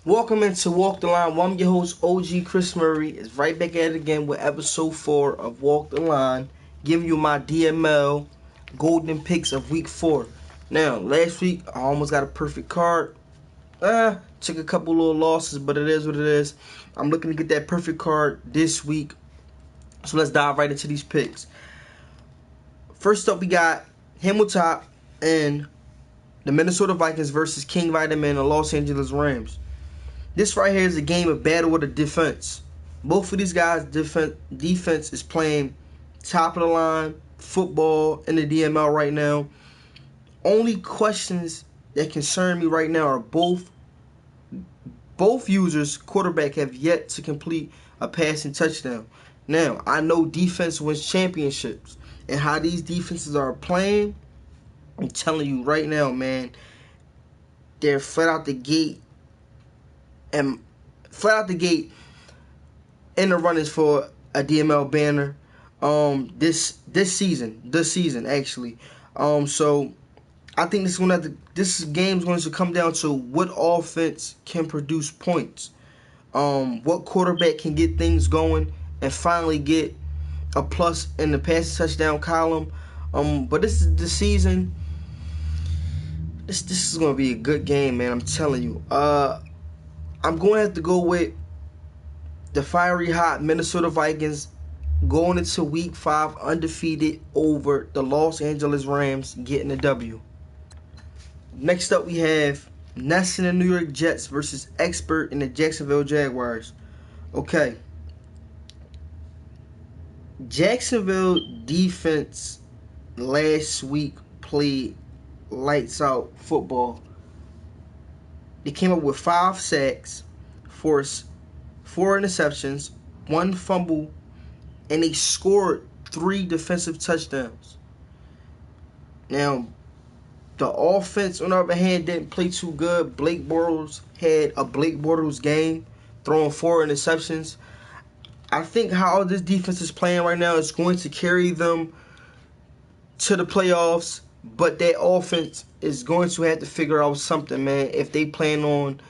Welcome into Walk the Line. Well, I'm your host, OG Chris Murray. Is right back at it again with episode 4 of Walk the Line, giving you my DML golden picks of week 4. Now, last week I almost got a perfect card. Took a couple little losses, but it is what it is. I'm looking to get that perfect card this week. So let's dive right into these picks. First up, we got Hamilton and the Minnesota Vikings versus King Vitamin and the Los Angeles Rams. This right here is a game of battle with a defense. Both of these guys' defense is playing top of the line football in the DML right now. Only questions that concern me right now are both users' quarterback have yet to complete a passing touchdown. Now, I know defense wins championships, and how these defenses are playing, I'm telling you right now, man, they're flat out the gate in the runnings for a DML banner this season actually. So I think this game's going to come down to what offense can produce points, what quarterback can get things going and finally get a plus in the pass touchdown column. But this is the season. This is going to be a good game, man. I'm telling you. I'm going to have to go with the fiery hot Minnesota Vikings going into week 5 undefeated over the Los Angeles Rams, getting a W. Next up, we have Ness and the New York Jets versus Expert and the Jacksonville Jaguars. Okay. Jacksonville defense last week played lights out football. They came up with 5 sacks, forced 4 interceptions, 1 fumble, and they scored 3 defensive touchdowns. Now, the offense, on the other hand, didn't play too good. Blake Bortles had a Blake Bortles game, throwing 4 interceptions. I think how this defense is playing right now is going to carry them to the playoffs. But that offense is going to have to figure out something, man, if they plan on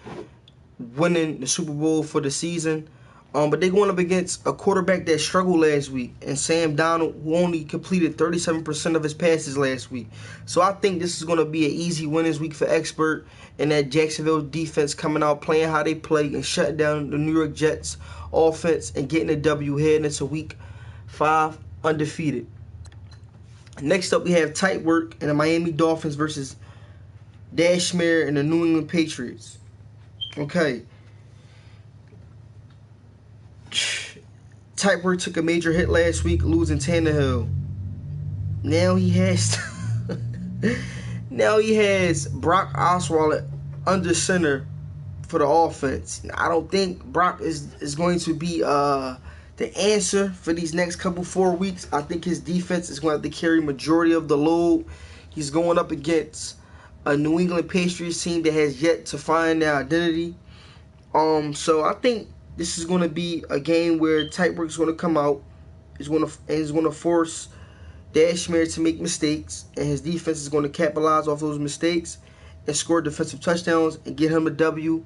winning the Super Bowl for the season. But they're going up against a quarterback that struggled last week, and Sam Darnold, who only completed 37% of his passes last week. So I think this is going to be an easy win this week for Expert, and that Jacksonville defense coming out, playing how they play, and shutting down the New York Jets offense and getting a W heading into week 5 undefeated. Next up, we have tight work and the Miami Dolphins versus Dashmere and the New England Patriots. Okay. Tight work took a major hit last week, losing Tannehill. Now he has Brock Osweiler under center for the offense. I don't think Brock is going to be the answer for these next couple 4 weeks. I think his defense is going to have to carry majority of the load. He's going up against a New England Patriots team that has yet to find their identity. So I think this is going to be a game where Tightwork is going to come out. He's going to force Dashmere to make mistakes, and his defense is going to capitalize off those mistakes and score defensive touchdowns and get him a W.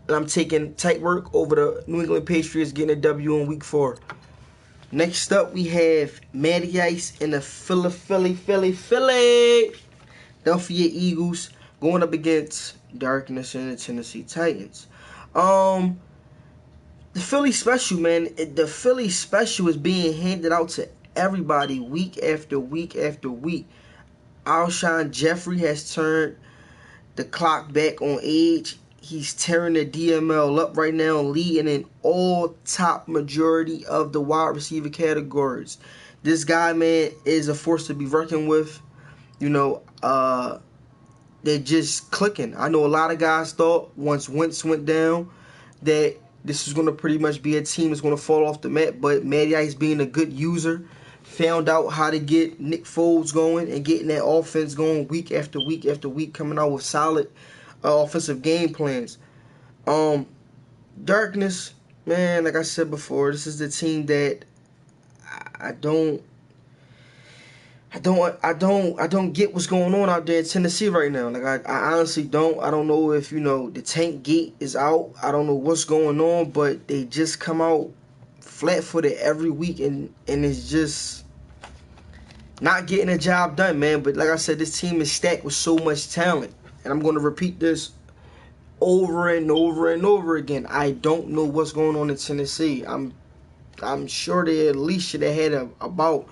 And I'm taking tight work over the New England Patriots getting a W in week 4. Next up, we have Matty Ice and the Philadelphia Eagles going up against Darkness and the Tennessee Titans. The Philly special, man. The Philly special is being handed out to everybody week after week after week. Alshon Jeffrey has turned the clock back on age. He's tearing the DML up right now, leading in all top majority of the wide receiver categories. This guy, man, is a force to be reckoned with. You know, they're just clicking. I know a lot of guys thought once Wentz went down that this was going to pretty much be a team that's going to fall off the mat. But Matty Ice, being a good user, found out how to get Nick Foles going and getting that offense going week after week after week, coming out with solid offensive game plans. Darkness, man, like I said before, this is the team that I don't I don't get what's going on out there in Tennessee right now. Like I honestly don't. I don't know if the tank gate is out. I don't know what's going on, but they just come out flat-footed every week, and it's just not getting a job done, man. But like I said, this team is stacked with so much talent, and I'm going to repeat this over and over and over again. I don't know what's going on in Tennessee. I'm sure they at least should have had about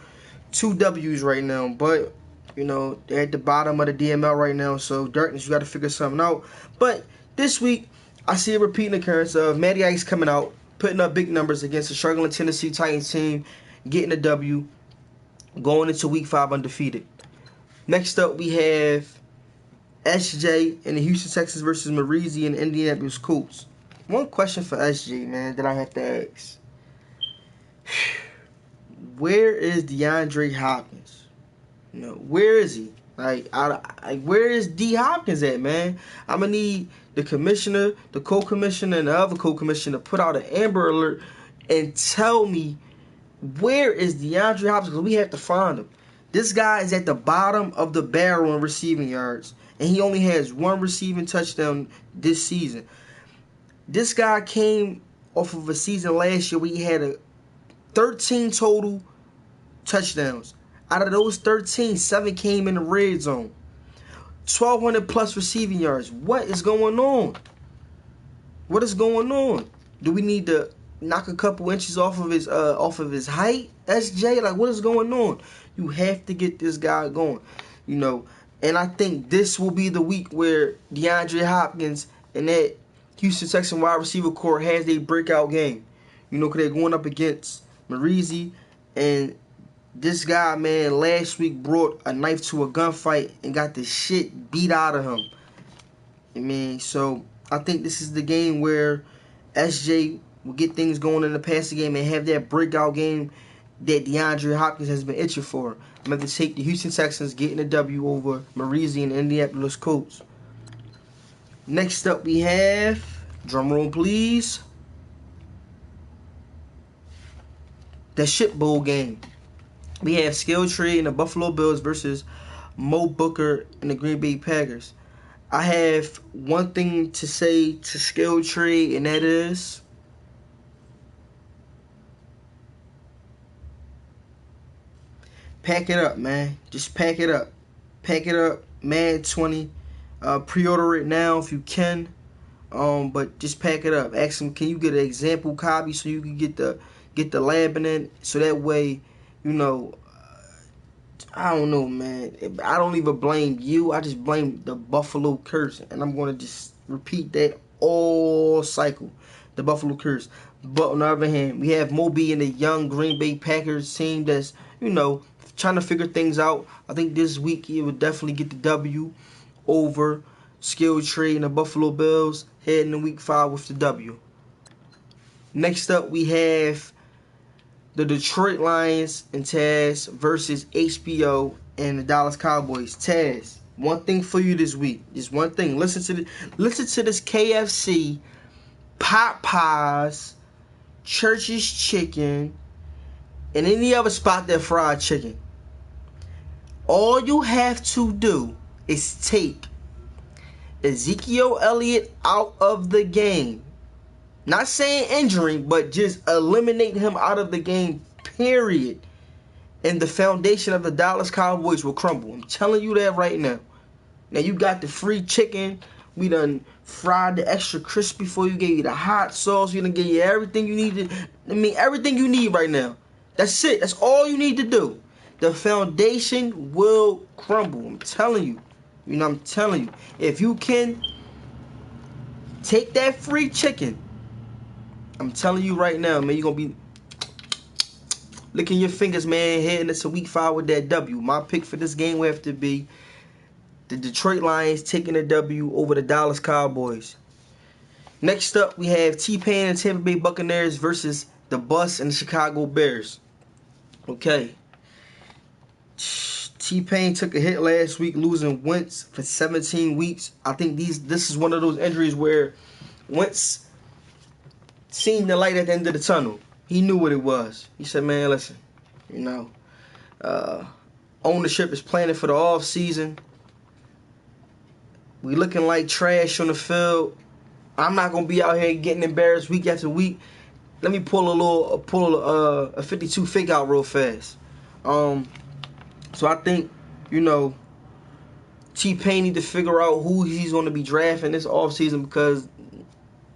2 W's right now, but they're at the bottom of the DML right now. So Darkness, you got to figure something out. But this week, I see a repeating occurrence of Matty Ice coming out, putting up big numbers against a struggling Tennessee Titans team, getting a W, going into Week 5 undefeated. Next up, we have SJ and the Houston Texans versus Marizi and the Indianapolis Colts. One question for SJ, man, that I have to ask. Where is DeAndre Hopkins? Where is he? Where is D Hopkins at, man? I'm gonna need the commissioner, the co-commissioner, and the other co-commissioner to put out an Amber Alert and tell me where is DeAndre Hopkins, because we have to find him. This guy is at the bottom of the barrel in receiving yards, and he only has 1 receiving touchdown this season. This guy came off of a season last year where he had 13 total touchdowns. Out of those 13, 7 came in the red zone. 1,200 plus receiving yards. What is going on? What is going on? Do we need to knock a couple inches off of his height? SJ, like, what is going on? You have to get this guy going. And I think this will be the week where DeAndre Hopkins and that Houston Texans wide receiver core has their breakout game. Because they're going up against Marizi, and this guy, man, last week brought a knife to a gunfight and got the shit beat out of him. So I think this is the game where SJ will get things going in the passing game and have that breakout game that DeAndre Hopkins has been itching for. I'm going to take the Houston Texans getting a W over Marizi and the Indianapolis Colts. Next up we have, drum roll please, the Shit Bowl game. We have Skill Tree and the Buffalo Bills versus Mo Booker and the Green Bay Packers. I have one thing to say to Skill Tree, and that is, pack it up, man. Just pack it up. Pack it up. Mad 20. Pre-order it now if you can. But just pack it up. Ask them, can you get an example copy so you can get the lab in it, so that way, I don't know, man. I don't even blame you. I just blame the Buffalo curse. And I'm going to just repeat that all cycle. The Buffalo curse. But on the other hand, we have Moby and the young Green Bay Packers team that's, trying to figure things out. I think this week he would definitely get the W over Skill Tree and the Buffalo Bills heading to Week 5 with the W. Next up, we have the Detroit Lions and Taz versus HBO and the Dallas Cowboys. Taz, one thing for you this week. Just one thing. Listen to this KFC, Popeyes, Church's Chicken, and any other spot that fried chicken. All you have to do is take Ezekiel Elliott out of the game. Not saying injury, but just eliminate him out of the game, period. And the foundation of the Dallas Cowboys will crumble. I'm telling you that right now. Now, you got the free chicken. We done fried the extra crispy for you. Gave you the hot sauce. We done gave you everything you needed. Everything you need right now. That's it. That's all you need to do. The foundation will crumble. I'm telling you. I'm telling you. If you can take that free chicken, I'm telling you right now, man, you're going to be licking your fingers, man, heading into Week 5 with that W. My pick for this game will have to be the Detroit Lions taking the W over the Dallas Cowboys. Next up, we have T-Pain and Tampa Bay Buccaneers versus the Bucs and the Chicago Bears. Okay. T-Pain took a hit last week, losing Wentz for 17 weeks. I think this is one of those injuries where Wentz seen the light at the end of the tunnel. He knew what it was. He said, man, listen, Ownership is planning for the off season. We looking like trash on the field. I'm not gonna be out here getting embarrassed week after week. Let me pull a 52 fake out real fast. So I think, T-Pain need to figure out who he's going to be drafting this offseason, because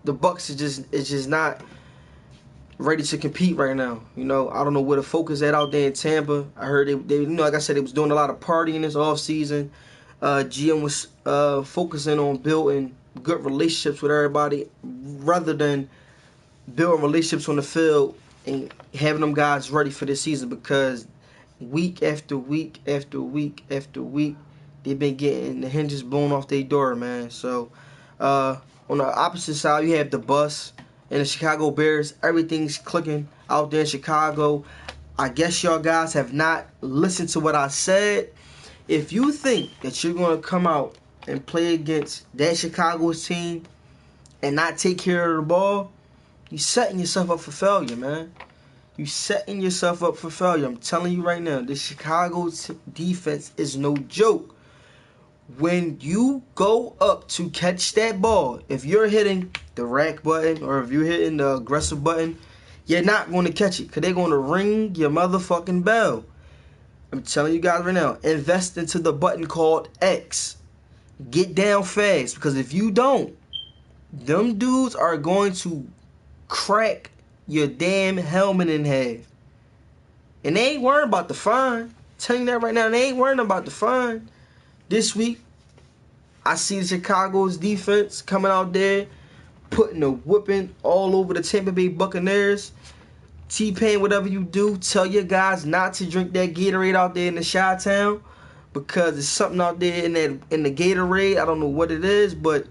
the Bucks is just not ready to compete right now. I don't know where the focus at out there in Tampa. I heard they like I said, they was doing a lot of partying this offseason. GM was focusing on building good relationships with everybody rather than building relationships on the field and having them guys ready for this season, because week after week after week after week, they've been getting the hinges blown off their door, man. So, on the opposite side, you have the bus and the Chicago Bears. Everything's clicking out there in Chicago. I guess y'all guys have not listened to what I said. If you think that you're going to come out and play against that Chicago's team and not take care of the ball, you're setting yourself up for failure, man. You setting yourself up for failure. I'm telling you right now, the Chicago defense is no joke. When you go up to catch that ball, if you're hitting the rack button or if you're hitting the aggressive button, you're not going to catch it, because they're going to ring your motherfucking bell. I'm telling you guys right now, invest into the button called X. Get down fast, because if you don't, them dudes are going to crack your damn helmet in half. And they ain't worrying about the fine. I'm telling you that right now, they ain't worrying about the fine. This week, I see the Chicago's defense coming out there, putting a whooping all over the Tampa Bay Buccaneers. T-Pain, whatever you do, tell your guys not to drink that Gatorade out there in the Chi-Town, because there's something out there in the Gatorade. I don't know what it is, but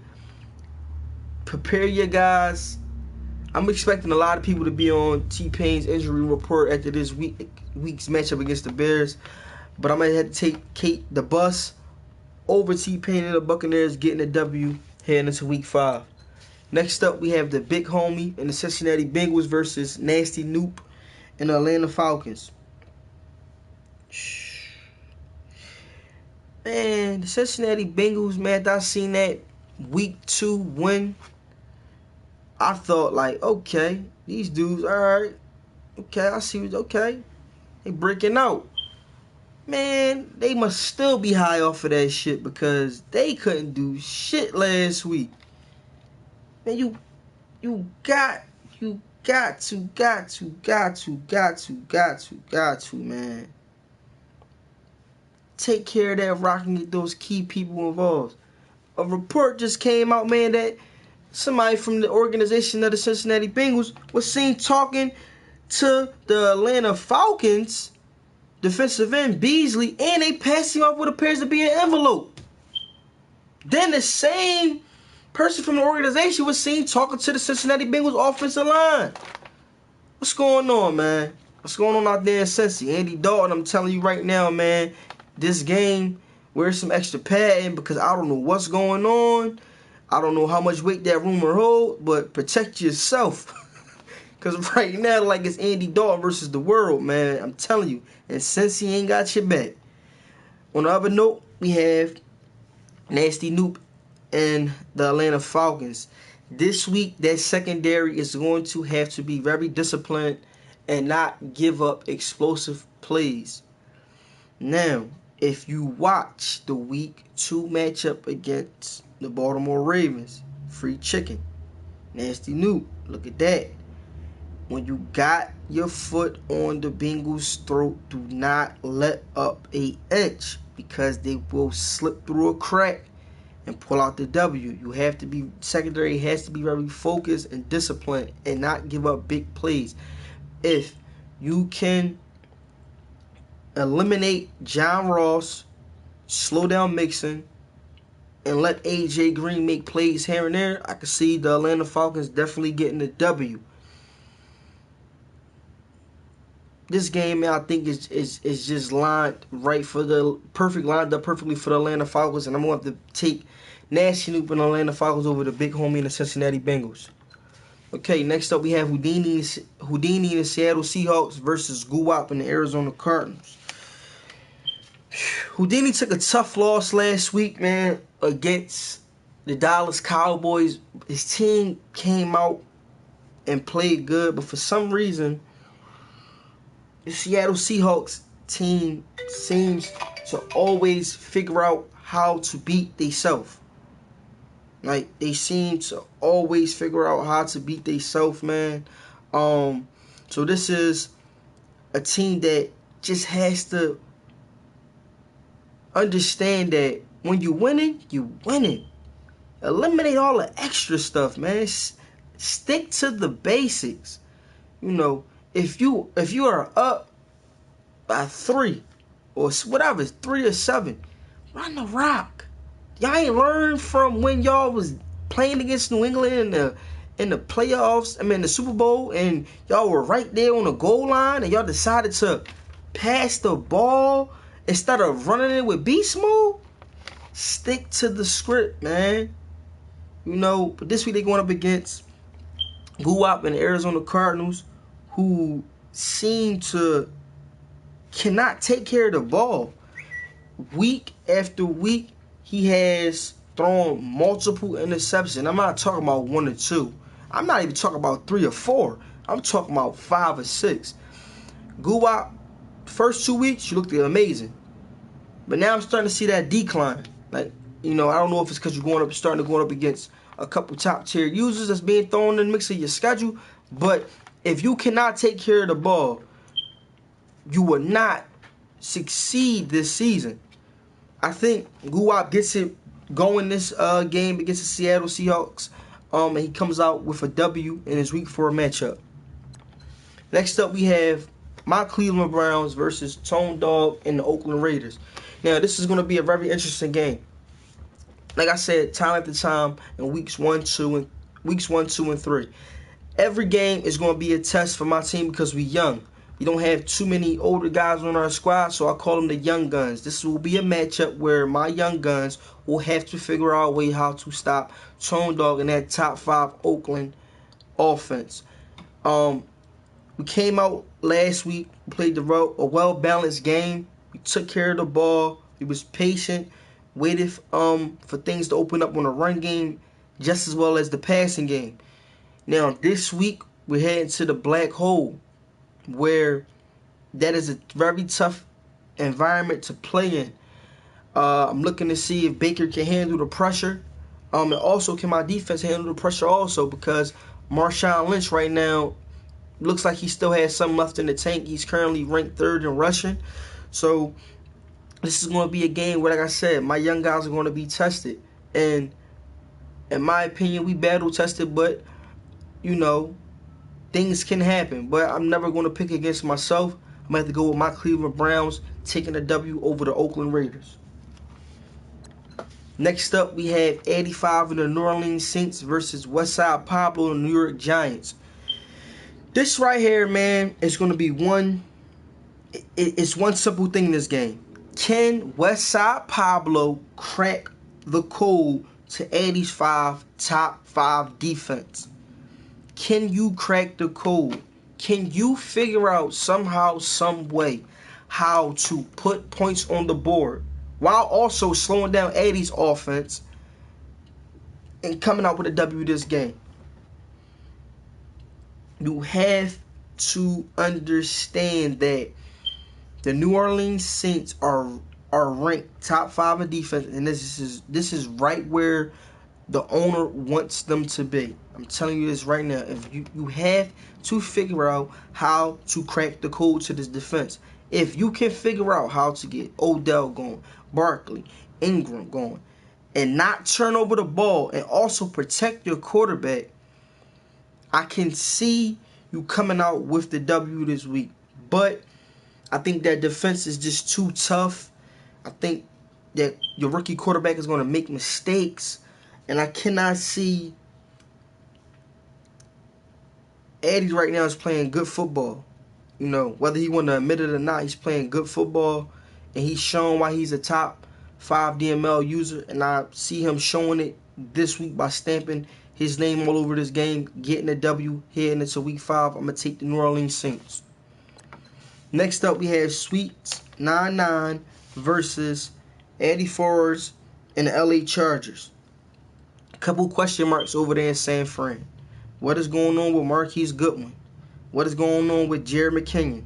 prepare your guys. I'm expecting a lot of people to be on T-Pain's injury report after this week's matchup against the Bears. But I'm going to have to take the bus over T-Pain and the Buccaneers getting a W heading into week 5. Next up, we have the big homie and the Cincinnati Bengals versus Nasty Noop and the Atlanta Falcons. Man, the Cincinnati Bengals, man, after I seen that week 2 win, I thought, like, okay, these dudes, all right, okay, I see, okay, they breaking out. Man, they must still be high off of that shit, because they couldn't do shit last week. Man, you got to, man. Take care of that rock and get those key people involved. A report just came out, man, that somebody from the organization of the Cincinnati Bengals was seen talking to the Atlanta Falcons defensive end Beasley, and they passed him off what appears to be an envelope. Then the same person from the organization was seen talking to the Cincinnati Bengals offensive line. What's going on, man? What's going on out there in Cincy? Andy Dalton, I'm telling you right now, man, this game, wear some extra padding, because I don't know what's going on. I don't know how much weight that rumor holds, but protect yourself. Because right now, like, it's Andy Dalton versus the world, man. I'm telling you. And Cincy ain't got your back. On the other note, we have Nasty Noop and the Atlanta Falcons. This week, that secondary is going to have to be very disciplined and not give up explosive plays. Now, if you watch the week 2 matchup against the Baltimore Ravens, free chicken, Nasty Noop, look at that. When you got your foot on the Bengals' throat, do not let up an inch, because they will slip through a crack and pull out the W. You have to be, secondary has to be very focused and disciplined and not give up big plays. If you can eliminate John Ross, slow down Mixon, and let AJ Green make plays here and there, I can see the Atlanta Falcons definitely getting the W. This game, man, I think is just lined right for lined up perfectly for the Atlanta Falcons, and I'm going to have to take Nasty Noop and the Atlanta Falcons over the big homie and the Cincinnati Bengals. Okay, next up we have Houdini and the Seattle Seahawks versus Guwap and the Arizona Cardinals. Houdini took a tough loss last week, man, against the Dallas Cowboys. His team came out and played good, but for some reason, the Seattle Seahawks team seems to always figure out how to beat themselves. Like, they seem to always figure out how to beat themselves, man. So this is a team that just has to understand that when you winning, you winning. Eliminate all the extra stuff, man. Stick to the basics. You know, if you are up by 3 or whatever, 3 or 7, run the rock. Y'all ain't learned from when y'all was playing against New England in the playoffs, the Super Bowl, and y'all were right there on the goal line, and y'all decided to pass the ball instead of running it with beast mode? Stick to the script, man. You know, but this week they going up against Guwap and the Arizona Cardinals, who seem to cannot take care of the ball. Week after week, he has thrown multiple interceptions. I'm not talking about 1 or 2. I'm not even talking about 3 or 4. I'm talking about 5 or 6. Guwap, first 2 weeks, you looked amazing. But now I'm starting to see that decline. Like, I don't know if it's because you're starting to go up against a couple top tier users that's being thrown in the mix of your schedule. But if you cannot take care of the ball, you will not succeed this season. I think Guwap gets it going this game against the Seattle Seahawks. And he comes out with a W in his week 4 matchup. Next up, we have my Cleveland Browns versus Tone Dog and the Oakland Raiders. Now, this is going to be a very interesting game. Like I said, time after time in weeks 1, 2, and 3. Every game is going to be a test for my team because we're young. We don't have too many older guys on our squad, so I call them the young guns. This will be a matchup where my young guns will have to figure out a way how to stop Tone Dog in that top 5 Oakland offense. We came out last week, played a well-balanced game. We took care of the ball. We was patient, waited for things to open up on the run game just as well as the passing game. Now, this week, we're heading to the black hole, where that is a very tough environment to play in. I'm looking to see if Baker can handle the pressure. And also, can my defense handle the pressure also? Because Marshawn Lynch right now looks like he still has some left in the tank. He's currently ranked 3rd in rushing. So, this is going to be a game where, like I said, my young guys are going to be tested. And in my opinion, we battle tested, but, things can happen. But I'm never going to pick against myself. I'm going to have to go with my Cleveland Browns taking a W over the Oakland Raiders. Next up, we have 85 and the New Orleans Saints versus Westside Pablo and the New York Giants. This right here, man, is going to be it's one simple thing in this game. Can Westside Pablo crack the code to 85 top 5 defense? Can you crack the code? Can you figure out somehow, some way, how to put points on the board while also slowing down Eddie's offense and coming out with a W this game? You have to understand that the New Orleans Saints are ranked top 5 in defense, and this is right where the owner wants them to be. I'm telling you this right now. If you have to figure out how to crack the code to this defense. If you can figure out how to get Odell going, Barkley, Ingram going, and not turn over the ball and also protect your quarterback, I can see you coming out with the W this week. But I think that defense is just too tough. I think that your rookie quarterback is going to make mistakes. And I cannot see Eddie right now is playing good football. Whether he want to admit it or not, he's playing good football. And he's shown why he's a top 5 DML user. And I see him showing it this week by stamping his name all over this game, getting a W, heading into week 5. I'm going to take the New Orleans Saints. Next up, we have Sweets 99 versus 84ers and the LA Chargers. A couple question marks over there in San Fran. What is going on with Marquise Goodwin? What is going on with Jared McKinnon?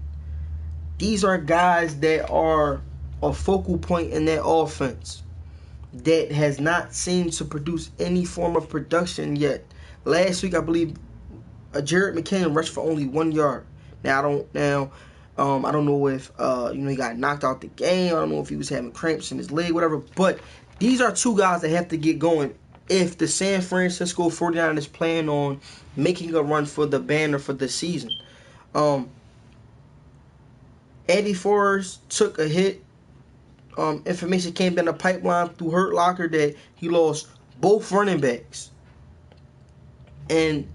These are guys that are a focal point in that offense that has not seemed to produce any form of production yet. Last week, I believe, Jared McKinnon rushed for only 1 yard. Now I don't know if he got knocked out the game. I don't know if he was having cramps in his leg, whatever. But these are two guys that have to get going if the San Francisco 49ers plan on making a run for the banner for the season. Eddie Forrest took a hit. Information came down the pipeline through Hurt Locker that he lost both running backs. And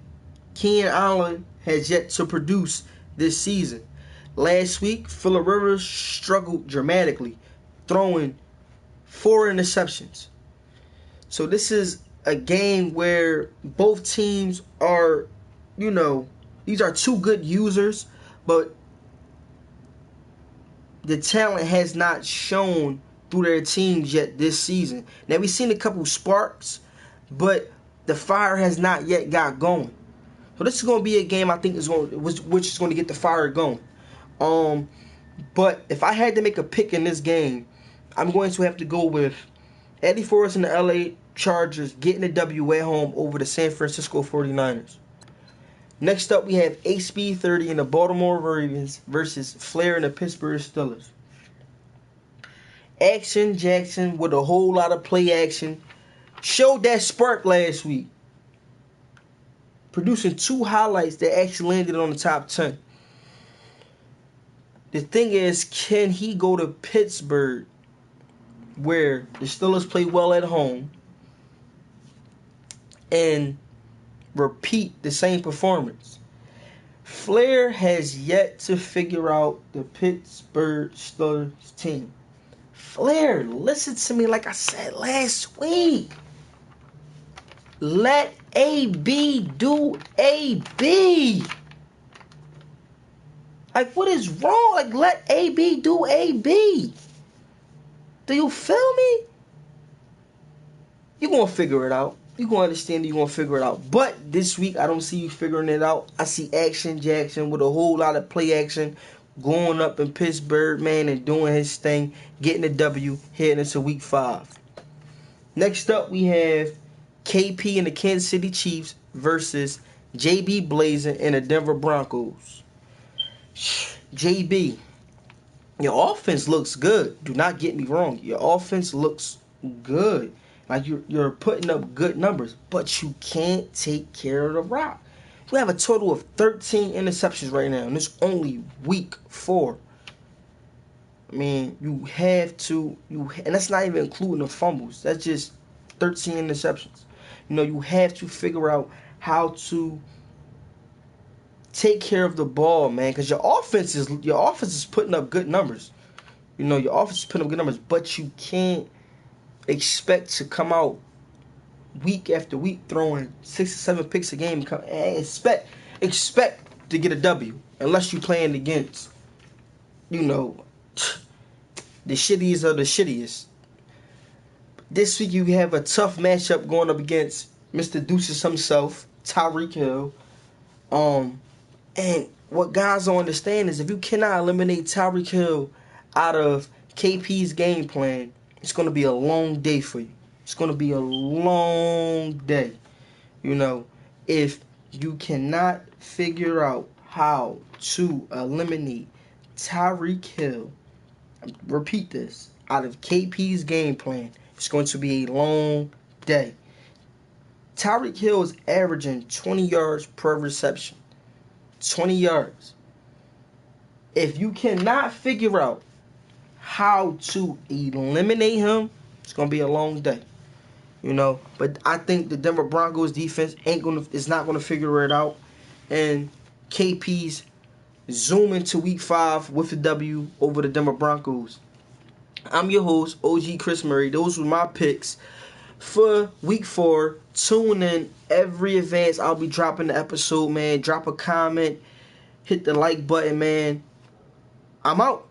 Keenan Allen has yet to produce this season. Last week, Phillip Rivers struggled dramatically, throwing 4 interceptions. So this is a game where both teams are, these are two good users, but the talent has not shown through their teams yet this season. Now, we've seen a couple sparks, but the fire has not yet got going. So this is going to be a game I think which is going to get the fire going. But if I had to make a pick in this game, I'm going to have to go with Eddie Forrest and the LA Chargers getting the W at home over the San Francisco 49ers. Next up, we have HB30 and the Baltimore Ravens versus Flair and the Pittsburgh Steelers. Action Jackson with a whole lot of play action showed that spark last week, producing 2 highlights that actually landed on the top 10. The thing is, can he go to Pittsburgh where the Steelers play well at home and repeat the same performance? Flair has yet to figure out the Pittsburgh Steelers team. Flair, listen to me like I said last week. Let AB do AB. Like, what is wrong? Like, let AB do AB. Do you feel me? You're going to figure it out. You're going to understand. You're going to figure it out. But this week, I don't see you figuring it out. I see Action Jackson with a whole lot of play action going up in Pittsburgh, man, and doing his thing, getting a W, heading into week 5. Next up, we have KP and the Kansas City Chiefs versus JB Blazin and the Denver Broncos. JB, your offense looks good. Do not get me wrong. Your offense looks good. Like, you're putting up good numbers, but you can't take care of the rock. We have a total of 13 interceptions right now, and it's only week 4. I mean, you have to, and that's not even including the fumbles. That's just 13 interceptions. You have to figure out how to take care of the ball, man, because your offense is putting up good numbers. Your offense is putting up good numbers, but you can't expect to come out week after week throwing 6 or 7 picks a game and expect to get a W unless you're playing against, the shittiest of the shittiest. This week you have a tough matchup going up against Mr. Deuces himself, Tyreek Hill. And what guys don't understand is if you cannot eliminate Tyreek Hill out of KP's game plan, it's going to be a long day for you. It's going to be a long day. If you cannot figure out how to eliminate Tyreek Hill, repeat this, out of KP's game plan, it's going to be a long day. Tyreek Hill is averaging 20 yards per reception. 20 yards. If you cannot figure out how to eliminate him, it's going to be a long day. But I think the Denver Broncos defense is not going to figure it out. And KP's zooming to week 5 with a W over the Denver Broncos. I'm your host, OG Chris Murray. Those were my picks for week 4. Tune in every advance. I'll be dropping the episode, man. Drop a comment. Hit the like button, man. I'm out.